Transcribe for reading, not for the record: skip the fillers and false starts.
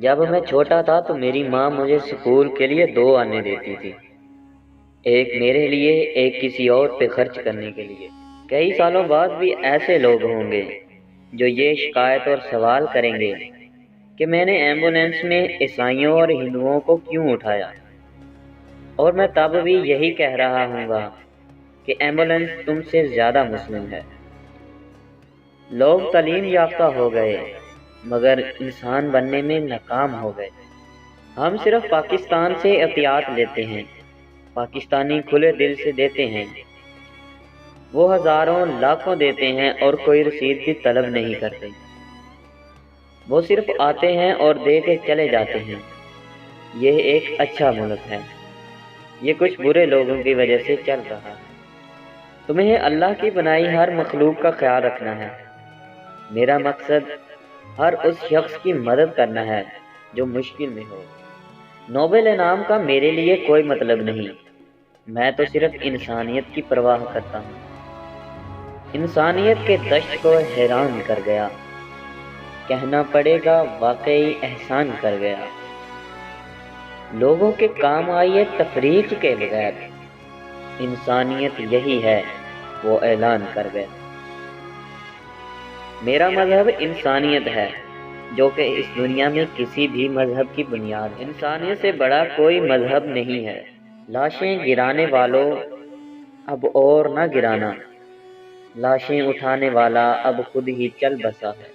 جب میں چھوٹا تھا تو میری ماں مجھے اسکول کے لیے 2 آنے دیتی تھی، ایک میرے لیے، ایک کسی اور پہ خرچ کرنے کے لیے۔ کئی سالوں بعد بھی ایسے لوگ ہوں گے جو یہ شکایت اور سوال کریں گے کہ میں نے ایمبولینس میں عیسائیوں اور ہندوؤں کو کیوں اٹھایا، اور میں تب بھی یہی کہہ رہا ہوں گا کہ ایمبولینس تم سے زیادہ مسلم ہے۔ لوگ تعلیم یافتہ ہو گئے مگر انسان بننے میں ناکام ہو گئے۔ ہم صرف پاکستان سے احتیاط لیتے ہیں، پاکستانی کھلے دل سے دیتے ہیں، وہ ہزاروں لاکھوں دیتے ہیں اور کوئی رسید کی طلب نہیں کرتے۔ وہ صرف آتے ہیں اور دے کے چلے جاتے ہیں۔ یہ ایک اچھا ملک ہے، یہ کچھ برے لوگوں کی وجہ سے چل رہا ہے۔ تمہیں اللہ کی بنائی ہر مخلوق کا خیال رکھنا ہے۔ میرا مقصد ہر اس شخص کی مدد کرنا ہے جو مشکل میں ہو۔ نوبل انعام کا میرے لیے کوئی مطلب نہیں، میں تو صرف انسانیت کی پرواہ کرتا ہوں۔ انسانیت کے دشت کو حیران کر گیا، کہنا پڑے گا واقعی احسان کر گیا۔ لوگوں کے کام آئیے تفریق کے بغیر، انسانیت یہی ہے وہ اعلان کر گیا۔ میرا مذہب انسانیت ہے، جو کہ اس دنیا میں کسی بھی مذہب کی بنیاد ہے۔ انسانیت سے بڑا کوئی مذہب نہیں ہے۔ لاشیں گرانے والوں اب اور نہ گرانا، لاشیں اٹھانے والا اب خود ہی چل بسا ہے۔